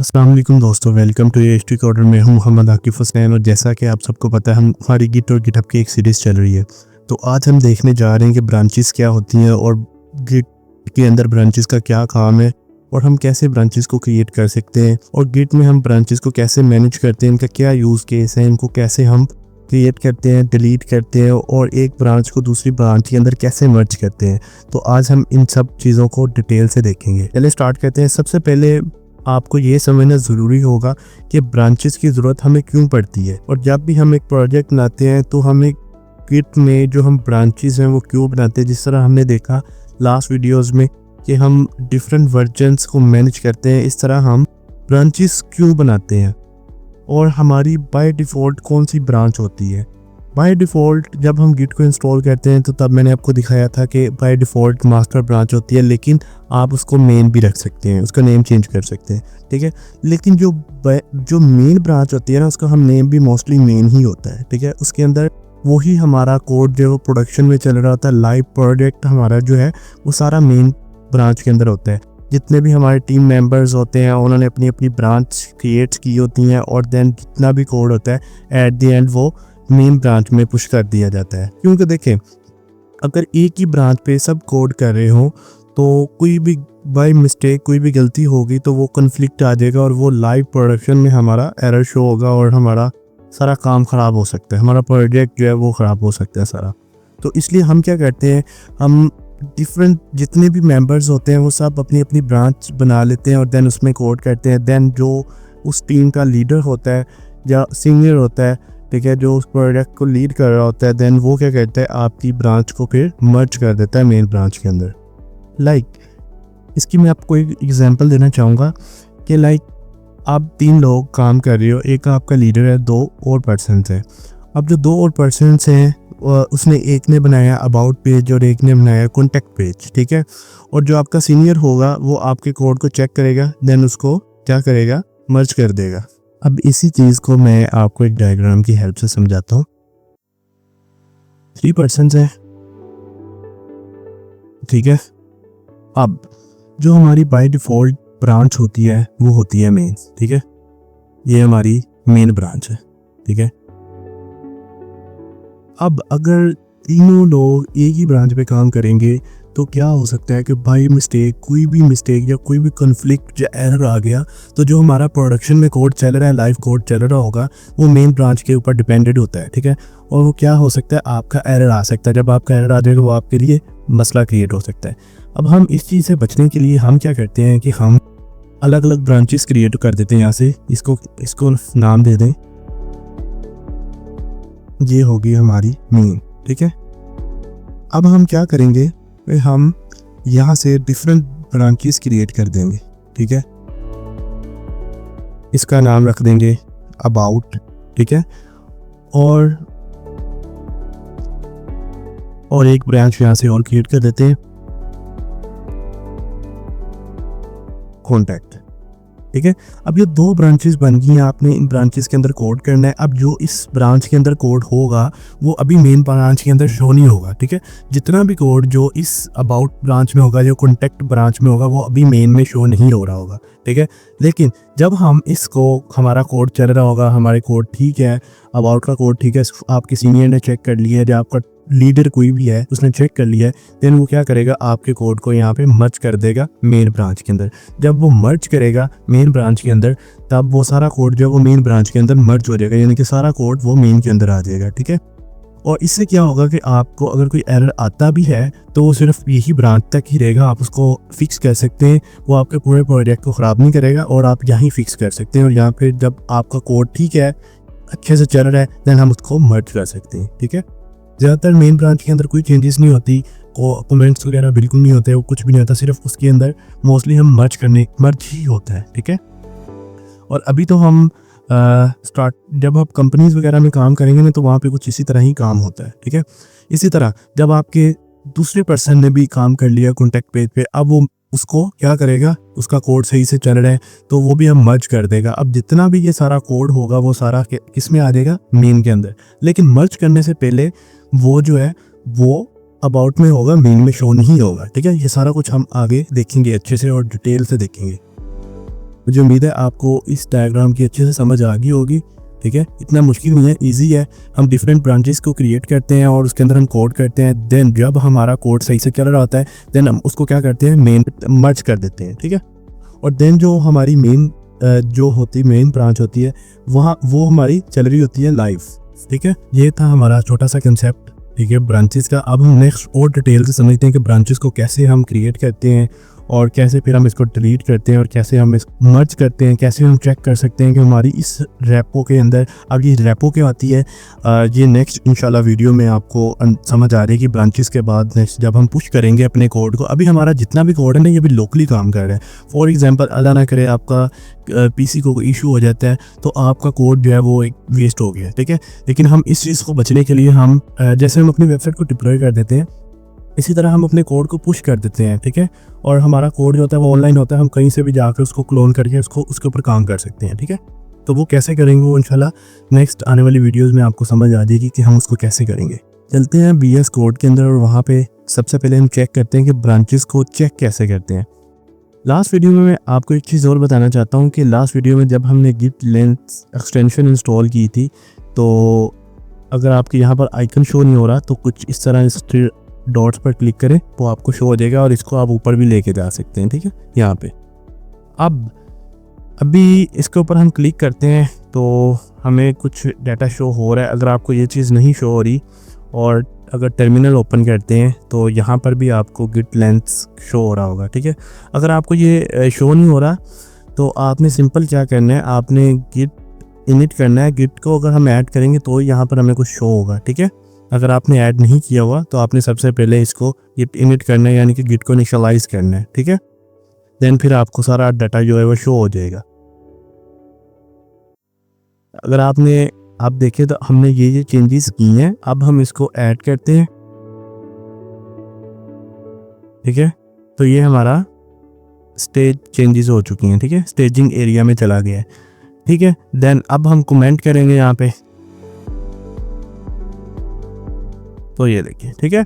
अस्सलाम वालेकुम दोस्तों, welcome to H T coder. में हूं मोहम्मद आकिफ हुसैन और जैसा कि आप सबको पता है हमारी गिट और गिटहब की एक सीरीज़ चल रही है। तो आज हम देखने जा रहे हैं कि ब्रांचेस क्या होती हैं और गिट के अंदर ब्रांचेस का क्या काम है और हम कैसे ब्रांचेस को क्रिएट कर सकते हैं और गिट में हम ब्रांचेस को कैसे मैनेज करते हैं, इनका क्या यूज़ केस है, इनको कैसे हम क्रिएट करते हैं, डिलीट करते हैं और एक ब्रांच को दूसरी ब्रांच के अंदर कैसे मर्ज करते हैं। तो आज हम इन सब चीज़ों को डिटेल से देखेंगे। चलिए स्टार्ट करते हैं। सबसे पहले आपको ये समझना ज़रूरी होगा कि ब्रांचेस की ज़रूरत हमें क्यों पड़ती है और जब भी हम एक प्रोजेक्ट बनाते हैं तो हमें गिट में जो हम ब्रांचेस हैं वो क्यों बनाते हैं। जिस तरह हमने देखा लास्ट वीडियोस में कि हम डिफरेंट वर्जन्स को मैनेज करते हैं, इस तरह हम ब्रांचेस क्यों बनाते हैं और हमारी बाय डिफ़ॉल्ट कौन सी ब्रांच होती है। बाय डिफ़ॉल्ट जब हम गिट को इंस्टॉल करते हैं तो तब मैंने आपको दिखाया था कि बाय डिफ़ॉल्ट मास्टर ब्रांच होती है, लेकिन आप उसको मेन भी रख सकते हैं, उसका नेम चेंज कर सकते हैं, ठीक है। लेकिन जो मेन ब्रांच होती है ना, उसका हम नेम भी मोस्टली मेन ही होता है, ठीक है। उसके अंदर वही हमारा कोड जो प्रोडक्शन में चल रहा होता है, लाइव प्रोजेक्ट हमारा जो है वो सारा मेन ब्रांच के अंदर होता है। जितने भी हमारे टीम मेंबर्स होते हैं उन्होंने अपनी अपनी ब्रांच क्रिएट की होती हैं और देन जितना भी कोड होता है एट द एंड वो मेन ब्रांच में पुश कर दिया जाता है। क्योंकि देखें, अगर एक ही ब्रांच पे सब कोड कर रहे हो तो कोई भी बाय मिस्टेक कोई भी गलती होगी तो वो कन्फ्लिक्ट आ जाएगा और वो लाइव प्रोडक्शन में हमारा एरर शो होगा और हमारा सारा काम ख़राब हो सकता है, हमारा प्रोजेक्ट जो है वो ख़राब हो सकता है सारा। तो इसलिए हम क्या करते हैं, हम डिफरेंट जितने भी मेंबर्स होते हैं वो सब अपनी अपनी ब्रांच बना लेते हैं और देन उसमें कोड करते हैं। देन जो उस टीम का लीडर होता है या सीनियर होता है, ठीक है, जो उस प्रोजेक्ट को लीड कर रहा होता है, देन वो क्या करता है, आपकी ब्रांच को फिर मर्ज कर देता है मेन ब्रांच के अंदर। इसकी मैं आपको एक एग्जांपल देना चाहूँगा कि आप 3 लोग काम कर रहे हो, एक आपका लीडर है, 2 और पर्सन्स हैं। अब जो 2 और पर्सन्स हैं उसने एक ने बनाया अबाउट पेज और एक ने बनाया कॉन्टैक्ट पेज, ठीक है। और जो आपका सीनियर होगा वो आपके कोड को चेक करेगा, देन उसको क्या करेगा, मर्ज कर देगा। अब इसी चीज़ को मैं आपको एक डायग्राम की हेल्प से समझाता हूँ। 3 पर्सन्स हैं, ठीक है। अब जो हमारी बाय डिफ़ॉल्ट ब्रांच होती है वो होती है मेन, ठीक है। ये हमारी मेन ब्रांच है, ठीक है। अब अगर तीनों लोग एक ही ब्रांच पे काम करेंगे तो क्या हो सकता है कि बाई मिस्टेक कोई भी मिस्टेक या कोई भी कॉन्फ्लिक्ट या एरर आ गया तो जो हमारा प्रोडक्शन में कोड चल रहा है, लाइव कोड चल रहा होगा, वो मेन ब्रांच के ऊपर डिपेंडेड होता है, ठीक है। और वो क्या हो सकता है, आपका एरर आ सकता है। जब आपका एरर आ जाएगा वो आपके लिए मसला क्रिएट हो सकता है। अब हम इस चीज़ से बचने के लिए हम क्या करते हैं कि हम अलग अलग ब्रांचेस क्रिएट कर देते हैं। यहाँ से इसको नाम दे दें, ये होगी हमारी मेन, ठीक है। अब हम क्या करेंगे, हम यहाँ से डिफरेंट ब्रांचेस क्रिएट कर देंगे, ठीक है। इसका नाम रख देंगे अबाउट, ठीक है। और एक ब्रांच यहाँ से और क्रिएट कर देते हैं, कॉन्टैक्ट, ठीक है। अब ये 2 ब्रांचेस बन गई हैं, आपने इन ब्रांचेस के अंदर कोड करना है। अब जो इस ब्रांच के अंदर कोड होगा वो अभी मेन ब्रांच के अंदर शो नहीं होगा, ठीक है। जितना भी कोड जो इस अबाउट ब्रांच में होगा, जो कॉन्टैक्ट ब्रांच में होगा, वो अभी मेन में शो नहीं हो रहा होगा, ठीक है। लेकिन जब हम इसको, हमारा कोड चल रहा होगा, हमारे कोड ठीक है, अबाउट का कोड ठीक है, आपके सीनियर ने चेक कर लिया है, जो आपका लीडर कोई भी है उसने चेक कर लिया है, देन वो क्या करेगा, आपके कोड को यहाँ पे मर्ज कर देगा मेन ब्रांच के अंदर। जब वो मर्ज करेगा मेन ब्रांच के अंदर, तब वो सारा कोड जो है वो मेन ब्रांच के अंदर मर्ज हो जाएगा, यानी कि सारा कोड वो मेन के अंदर आ जाएगा, ठीक है। और इससे क्या होगा कि आपको अगर कोई एरर आता भी है तो वो सिर्फ यही ब्रांच तक ही रहेगा, आप उसको फिक्स कर सकते हैं, वो आपके पूरे प्रोजेक्ट को ख़राब नहीं करेगा और आप यहाँ फिक्स कर सकते हैं। और यहाँ पे जब आपका कोड ठीक है, अच्छे से चल रहा है, देन हम उसको मर्ज कर सकते हैं, ठीक है। ज़्यादातर मेन ब्रांच के अंदर कोई चेंजेस नहीं होती, और कमेंट्स वगैरह बिल्कुल नहीं होते, वो कुछ भी नहीं होता, सिर्फ उसके अंदर मोस्टली हम मर्ज ही होता है, ठीक है। और अभी तो हम जब आप कंपनीज वगैरह में काम करेंगे ना तो वहाँ पे कुछ इसी तरह ही काम होता है, ठीक है। इसी तरह जब आपके दूसरे पर्सन ने भी काम कर लिया कॉन्टैक्ट पेज पे, अब वो उसको क्या करेगा, उसका कोड सही से चल रहा है तो वो भी हम मर्ज कर देगा। अब जितना भी ये सारा कोड होगा वो सारा किस में आ जाएगा, मेन के अंदर। लेकिन मर्ज करने से पहले वो जो है वो अबाउट में होगा, मेन में शो नहीं होगा, ठीक है। ये सारा कुछ हम आगे देखेंगे अच्छे से और डिटेल से देखेंगे। मुझे उम्मीद है आपको इस डायग्राम की अच्छे से समझ आ गई होगी। ठीक है, इतना मुश्किल नहीं है, इजी है। हम डिफरेंट ब्रांचेस को क्रिएट करते हैं और उसके अंदर हम कोड करते हैं। देन जब हमारा कोड सही से चल रहा होता है, देन हम उसको क्या करते हैं, मेन मर्ज कर देते हैं। ठीक है, और देन जो हमारी मेन ब्रांच होती है, वहाँ वो हमारी चल रही होती है लाइव। ठीक है, ये था हमारा छोटा सा कंसेप्ट, ठीक है, ब्रांचेस का। अब हम नेक्स्ट और डिटेल से समझते हैं कि ब्रांचेस को कैसे हम क्रिएट करते हैं और कैसे फिर हम इसको डिलीट करते हैं और कैसे हम इसको मर्ज करते हैं, कैसे हम चेक कर सकते हैं कि हमारी इस रेपो के अंदर, अब ये रेपो क्या आती है, ये नेक्स्ट इंशाल्लाह वीडियो में आपको समझ आ रही है कि ब्रांचेस के बाद नेक्स्ट जब हम पुश करेंगे अपने कोड को, अभी हमारा जितना भी कोड है ना, ये भी लोकली काम कर रहा है। फॉर एग्जांपल, अल्लाह ना करे आपका पीसी को इशू हो जाता है तो आपका कोड जो है वो एक वेस्ट हो गया। ठीक है, लेकिन हम इस चीज़ को बचने के लिए हम जैसे हम अपनी वेबसाइट को डिप्लॉय कर देते हैं, इसी तरह हम अपने कोड को पुश कर देते हैं। ठीक है, और हमारा कोड जो होता है वो ऑनलाइन होता है, हम कहीं से भी जाकर उसको क्लोन करके उसके ऊपर काम कर सकते हैं। ठीक है, तो वो कैसे करेंगे वो इंशाल्लाह नेक्स्ट आने वाली वीडियोस में आपको समझ आ जाएगी कि हम उसको कैसे करेंगे। चलते हैं VS कोड के अंदर और वहाँ पे सबसे पहले हम चेक करते हैं कि ब्रांचेस को चेक कैसे करते हैं। लास्ट वीडियो में मैं आपको एक चीज़ और बताना चाहता हूँ कि लास्ट वीडियो में जब हमने गिट लेंस एक्सटेंशन इंस्टॉल की थी, तो अगर आपके यहाँ पर आइकन शो नहीं हो रहा तो कुछ इस तरह डॉट्स पर क्लिक करें, वो आपको शो हो जाएगा और इसको आप ऊपर भी लेके जा सकते हैं। ठीक है, यहाँ पे अभी इसके ऊपर हम क्लिक करते हैं तो हमें कुछ डाटा शो हो रहा है। अगर आपको ये चीज़ नहीं शो हो रही और अगर टर्मिनल ओपन करते हैं तो यहाँ पर भी आपको गिट लेंस शो हो रहा होगा। ठीक है, अगर आपको ये शो नहीं हो रहा तो आपने सिंपल क्या करना है, आपने गिट इनिट करना है। गिट को अगर हम ऐड करेंगे तो यहाँ पर हमें कुछ शो होगा। ठीक है, अगर आपने ऐड नहीं किया हुआ तो आपने सबसे पहले इसको गिट इनिट करना है, यानी कि गिट को इनिशियलाइज करना है। ठीक है, देन फिर आपको सारा डाटा जो है वो शो हो जाएगा। अगर आप देखें तो हमने ये चेंजेस की हैं, अब हम इसको ऐड करते हैं। ठीक है, तो ये हमारा स्टेज चेंजेस हो चुकी हैं। ठीक है, स्टेजिंग एरिया में चला गया है। ठीक है, देन अब हम कमेंट करेंगे यहाँ पे, तो ये देखिए। ठीक है,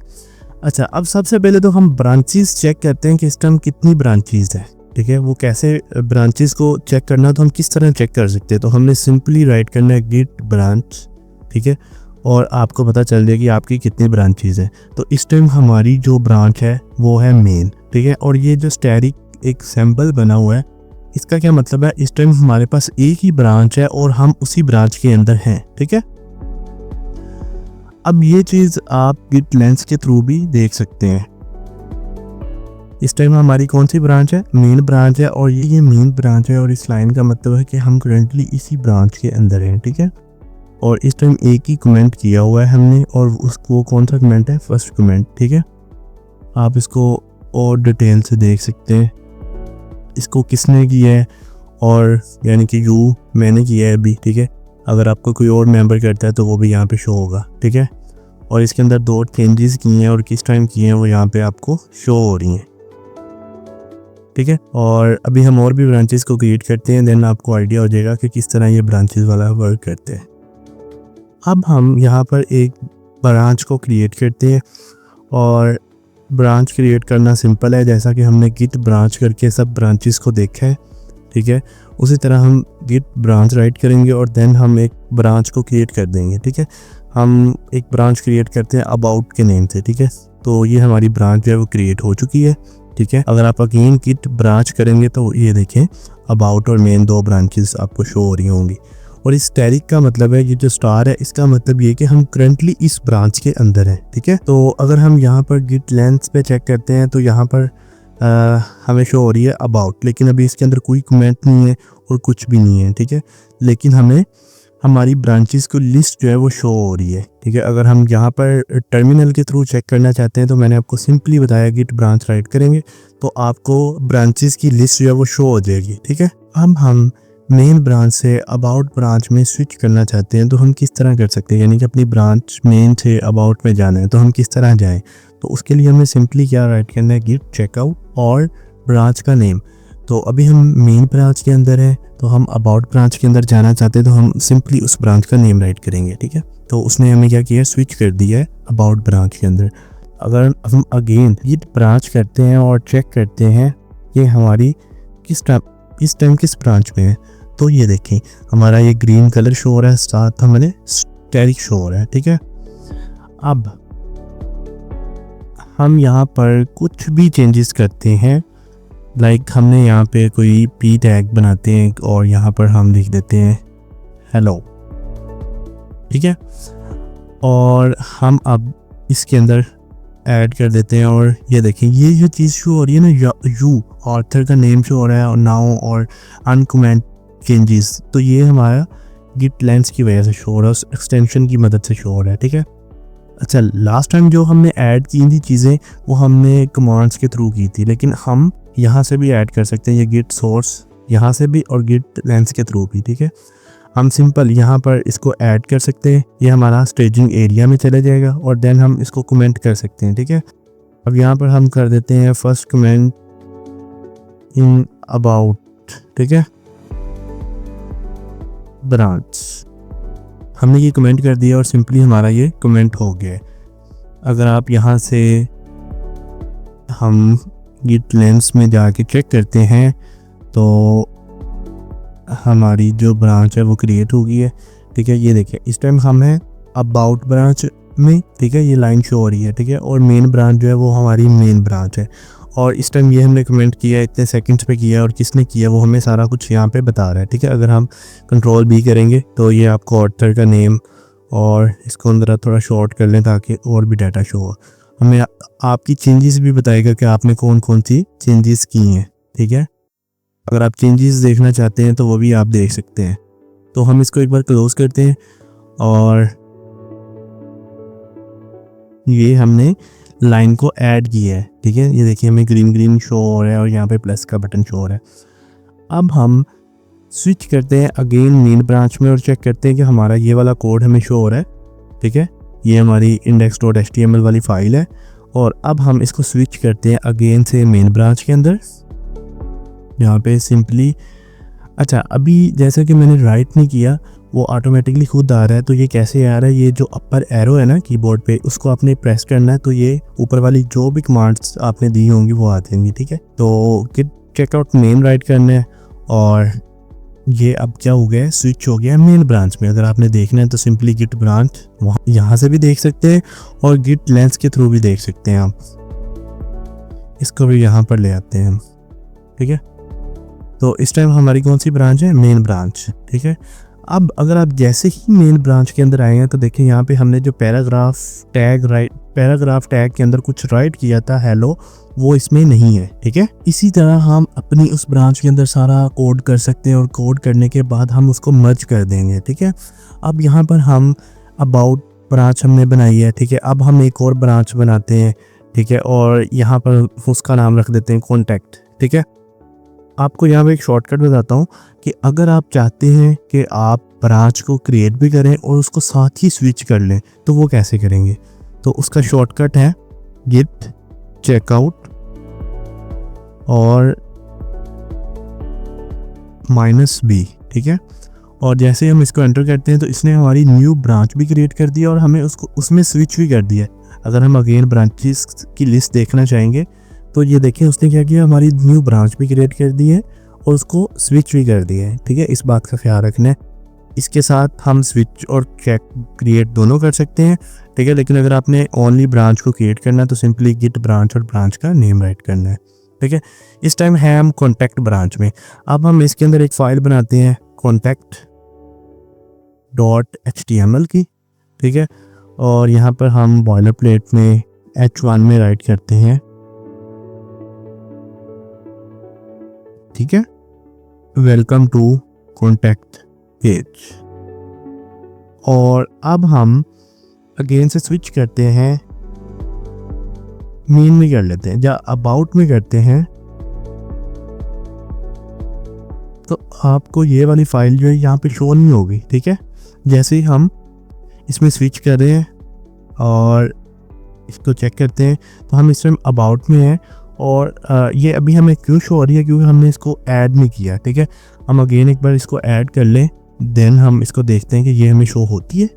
अच्छा, अब सबसे पहले तो हम ब्रांचेस चेक करते हैं कि इस टाइम कितनी ब्रांचेस है। ठीक है, वो कैसे ब्रांचेस को चेक करना, तो हम किस तरह चेक कर सकते हैं, तो हमने सिंपली राइट करना है गिट ब्रांच। ठीक है, और आपको पता चल जाएगी आपकी कितनी ब्रांचेस है। तो इस टाइम हमारी जो ब्रांच है वो है मेन। ठीक है, और ये जो स्टैटिक एक सिंबल बना हुआ है, इसका क्या मतलब है, इस टाइम हमारे पास एक ही ब्रांच है और हम उसी ब्रांच के अंदर हैं। ठीक है, अब ये चीज़ आप गिट लेंस के थ्रू भी देख सकते हैं। इस टाइम हमारी कौन सी ब्रांच है, मेन ब्रांच है, और ये मेन ब्रांच है और इस लाइन का मतलब है कि हम करंटली इसी ब्रांच के अंदर हैं। ठीक है, और इस टाइम एक ही कमेंट किया हुआ है हमने, और उसको कौन सा कमेंट है, फर्स्ट कमेंट। ठीक है, आप इसको और डिटेल से देख सकते हैं, इसको किसने किया है, और यानी कि मैंने किया है अभी। ठीक है, अगर आपको कोई और मेंबर करता है तो वो भी यहाँ पे शो होगा। ठीक है, और इसके अंदर 2 चेंजेस किए हैं और किस टाइम किए हैं वो यहाँ पे आपको शो हो रही हैं। ठीक है, और अभी हम और भी ब्रांचेस को क्रिएट करते हैं, देन आपको आइडिया हो जाएगा कि किस तरह ये ब्रांचेस वाला वर्क करते हैं। अब हम यहाँ पर एक ब्रांच को क्रिएट करते हैं, और ब्रांच क्रिएट करना सिंपल है, जैसा कि हमने गिट ब्रांच करके सब ब्रांचेस को देखा है। ठीक है, उसी तरह हम गिट ब्रांच राइट करेंगे और देन हम एक ब्रांच को क्रिएट कर देंगे। ठीक है, हम एक ब्रांच क्रिएट करते हैं अबाउट के नेम से। ठीक है, तो ये हमारी ब्रांच जो है वो क्रिएट हो चुकी है। ठीक है, अगर आप अगेन गिट ब्रांच करेंगे तो ये देखें, अबाउट और मेन 2 ब्रांचेस आपको शो हो रही होंगी। और इस स्टैटिक का मतलब है, ये जो स्टार है इसका मतलब ये कि हम करंटली इस ब्रांच के अंदर हैं। ठीक है, तो अगर हम यहाँ पर गिट लेंस पे चेक करते हैं तो यहाँ पर हमें शो हो रही है अबाउट, लेकिन अभी इसके अंदर कोई कमेंट नहीं है और कुछ भी नहीं है। ठीक है, लेकिन हमें हमारी ब्रांचेस को लिस्ट जो है वो शो हो रही है। ठीक है, अगर हम यहाँ पर टर्मिनल के थ्रू चेक करना चाहते हैं तो मैंने आपको सिंपली बताया गिट ब्रांच राइट करेंगे तो आपको ब्रांचेस की लिस्ट जो है वो शो हो जाएगी। ठीक है, अब हम main branch say about branch में स्विच करना चाहते हैं तो हम किस तरह कर सकते हैं, यानी कि अपनी ब्रांच मेन से अबाउट में जाना है तो हम किस तरह जाएं, तो उसके लिए हमें सिंपली क्या राइट करना है, गिट चेकआउट और ब्रांच का नेम। तो अभी हम मेन ब्रांच के अंदर है, तो हम अबाउट ब्रांच के अंदर जाना चाहते हैं तो हम सिंपली उस ब्रांच का नेम राइट करेंगे। ठीक है, तो उसने हमें क्या किया, स्विच कर दिया है अबाउट ब्रांच के अंदर। अगर हम अगेन गिट ब्रांच करते हैं और चेक करते हैं कि हमारी किस टाइम इस टाइम किस ब्रांच में है, तो ये देखें हमारा ये ग्रीन कलर शो हो रहा है, साथ हमारे स्टैटिक शो हो रहा है। ठीक है, अब हम यहाँ पर कुछ भी चेंजेस करते हैं, लाइक हमने यहाँ पे कोई पी टैग बनाते हैं और यहाँ पर हम लिख देते हैं हेलो। ठीक है, और हम अब इसके अंदर ऐड कर देते हैं और ये देखें ये जो चीज़ शो हो रही है ना, यू ऑथर का नेम शो हो रहा है और नाउ और अनकमेंट चेंजेस, तो ये हमारा गिट लेंस की वजह से शो हो रहा है, उस एक्सटेंशन की मदद से शो हो रहा है। ठीक है, अच्छा लास्ट टाइम जो हमने ऐड की थी चीज़ें वो हमने कमांड्स के थ्रू की थी, लेकिन हम यहाँ से भी ऐड कर सकते हैं, ये गिट सोर्स यहाँ से भी और गिट लेंस के थ्रू भी। ठीक है, हम सिंपल यहाँ पर इसको ऐड कर सकते हैं, ये हमारा स्टेजिंग एरिया में चला जाएगा और देन हम इसको कमेंट कर सकते हैं। ठीक है, अब यहाँ पर हम कर देते हैं फर्स्ट कमेंट इन अबाउट। ठीक है, ब्रांच हमने ये कमेंट कर दिया और सिंपली हमारा ये कमेंट हो गया। अगर आप यहाँ से हम गिट लेंस में जाके चेक करते हैं तो हमारी जो ब्रांच है वो क्रिएट हो गई है। ठीक है, ये देखिए इस टाइम हम हैं अबाउट ब्रांच में। ठीक है, ये लाइन शो हो रही है। ठीक है, और मेन ब्रांच जो है वो हमारी मेन ब्रांच है और इस टाइम ये हमने कमेंट किया, इतने सेकंड्स पे किया और किसने किया वो हमें सारा कुछ यहाँ पे बता रहा है। ठीक है, अगर हम कंट्रोल भी करेंगे तो ये आपको ऑथर का नेम और इसको अंदर थोड़ा शॉर्ट कर लें ताकि और भी डाटा शो हो, हमें आपकी चेंजेस भी बताएगा कि आपने कौन कौन सी चेंजेस की हैं। ठीक है, अगर आप चेंजेस देखना चाहते हैं तो वो भी आप देख सकते हैं। तो हम इसको एक बार क्लोज करते हैं और ये हमने लाइन को ऐड किया है। ठीक है, ये देखिए हमें ग्रीन ग्रीन शो हो रहा है और यहाँ पे प्लस का बटन शो हो रहा है। अब हम स्विच करते हैं अगेन मेन ब्रांच में और चेक करते हैं कि हमारा ये वाला कोड हमें शो हो रहा है। ठीक है, ये हमारी index.html वाली फाइल है और अब हम इसको स्विच करते हैं अगेन से मेन ब्रांच के अंदर। यहाँ पे सिंपली अच्छा अभी जैसे कि मैंने राइट नहीं किया वो ऑटोमेटिकली खुद आ रहा है, तो ये कैसे आ रहा है, ये जो अपर एरो है ना कीबोर्ड पे उसको आपने प्रेस करना है तो ये ऊपर वाली जो भी कमांड्स आपने दी होंगी वो आ जाएंगी। ठीक है, तो गिट चेकआउट मेन राइट करना है और ये अब क्या हो गया है, स्विच हो गया है मेन ब्रांच में। अगर आपने देखना है तो सिंपली गिट ब्रांच वहाँ यहाँ से भी देख सकते हैं और गिट लेंस के थ्रू भी देख सकते हैं आप। इसको भी यहाँ पर ले आते हैं हम। ठीक है, तो इस टाइम हमारी कौन सी ब्रांच है, मेन ब्रांच। ठीक है, अब अगर आप जैसे ही मेन ब्रांच के अंदर आएंगे तो देखिए यहाँ पे हमने जो पैराग्राफ टैग के अंदर कुछ राइट किया था हेलो, वो इसमें नहीं है। ठीक है, इसी तरह हम अपनी उस ब्रांच के अंदर सारा कोड कर सकते हैं और कोड करने के बाद हम उसको मर्ज कर देंगे। ठीक है, अब यहाँ पर हम अबाउट ब्रांच हमने बनाई है। ठीक है, अब हम एक और ब्रांच बनाते हैं। ठीक है, और यहाँ पर उसका नाम रख देते हैं कॉन्टैक्ट। ठीक है, आपको यहाँ पे एक शॉर्टकट बताता हूँ कि अगर आप चाहते हैं कि आप ब्रांच को क्रिएट भी करें और उसको साथ ही स्विच कर लें तो वो कैसे करेंगे, तो उसका शॉर्टकट है गिट चेकआउट और -b। ठीक है, और जैसे हम इसको एंटर करते हैं तो इसने हमारी न्यू ब्रांच भी क्रिएट कर दिया और हमें उसको उसमें स्विच भी कर दिया। अगर हम अगेन ब्रांचेस की लिस्ट देखना चाहेंगे तो ये देखें उसने क्या किया, हमारी न्यू ब्रांच भी क्रिएट कर दी है और उसको स्विच भी कर दिया है। ठीक है, इस बात का ख्याल रखना है। इसके साथ हम स्विच और चेक क्रिएट दोनों कर सकते हैं। ठीक है, लेकिन अगर आपने ओनली ब्रांच को क्रिएट करना है तो सिंपली गिट ब्रांच और ब्रांच का नेम राइट करना है। ठीक है, इस टाइम है हम कॉन्टैक्ट ब्रांच में। अब हम इसके अंदर एक फाइल बनाते हैं contact.html की। ठीक है, और यहाँ पर हम बॉयलर प्लेट में h1 में राइट करते हैं। ठीक है, वेलकम टू कॉन्टैक्ट पेज, और अब हम अगेन से स्विच करते हैं मेन में कर लेते हैं या अबाउट में करते हैं तो आपको ये वाली फाइल जो है यहाँ पे शो नहीं होगी। ठीक है, जैसे ही हम इसमें स्विच कर रहे हैं और इसको चेक करते हैं तो हम इस टाइम अबाउट में हैं और ये अभी हमें क्यों शो हो रही है, क्योंकि हमने इसको ऐड नहीं किया। ठीक है, हम अगेन एक बार इसको ऐड कर लें देन हम इसको देखते हैं कि ये हमें शो होती है।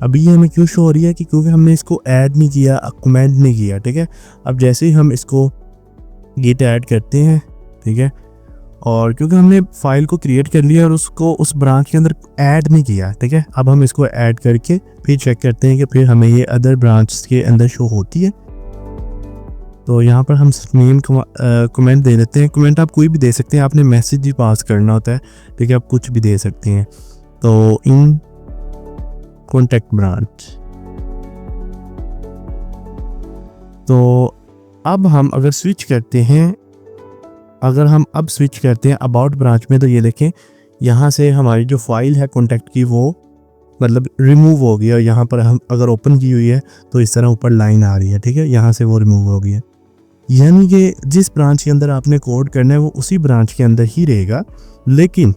अभी ये हमें क्यों शो हो रही है कि क्योंकि हमने इसको ऐड नहीं किया, कमेंट नहीं किया। ठीक है, अब जैसे ही हम इसको गिट ऐड करते हैं, ठीक है, और क्योंकि हमने फाइल को क्रिएट कर लिया और उसको उस ब्रांच के अंदर ऐड नहीं किया, ठीक है। अब हम इसको ऐड करके फिर चेक करते हैं कि फिर हमें ये अदर ब्रांच के अंदर शो होती है। तो यहाँ पर हम नेम कमेंट दे देते हैं। कमेंट आप कोई भी दे सकते हैं, आपने मैसेज भी पास करना होता है, ठीक है, आप कुछ भी दे सकते हैं। तो इन कॉन्टैक्ट ब्रांच, तो अब हम अगर स्विच करते हैं, अगर हम अब स्विच करते हैं अबाउट ब्रांच में, तो ये देखें यहाँ से हमारी जो फाइल है कॉन्टैक्ट की वो मतलब रिमूव हो गई है। यहाँ पर हम अगर ओपन की हुई है तो इस तरह ऊपर लाइन आ रही है, ठीक है, यहाँ से वो रिमूव हो गई है। यानी कि जिस ब्रांच के अंदर आपने कोड करना है वो उसी ब्रांच के अंदर ही रहेगा, लेकिन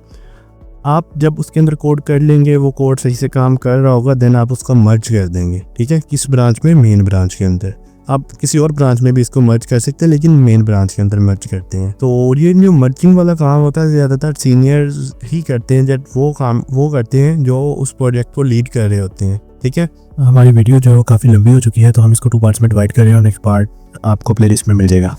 आप जब उसके अंदर कोड कर लेंगे, वो कोड सही से काम कर रहा होगा, देन आप उसको मर्ज कर देंगे, ठीक है, किस ब्रांच में, मेन ब्रांच के अंदर। आप किसी और ब्रांच में भी इसको मर्ज कर सकते हैं, लेकिन मेन ब्रांच के अंदर मर्ज करते हैं। तो ये जो मर्जिंग वाला काम होता है ज़्यादातर सीनियर्स ही करते हैं, जब वो काम वो करते हैं जो उस प्रोजेक्ट को लीड कर रहे होते हैं, ठीक है। हमारी वीडियो जो काफ़ी लंबी हो चुकी है, तो हम इसको 2 पार्ट्स में डिवाइड कर रहे हैं और नेक्स्ट पार्ट आपको प्लेलिस्ट में मिल जाएगा।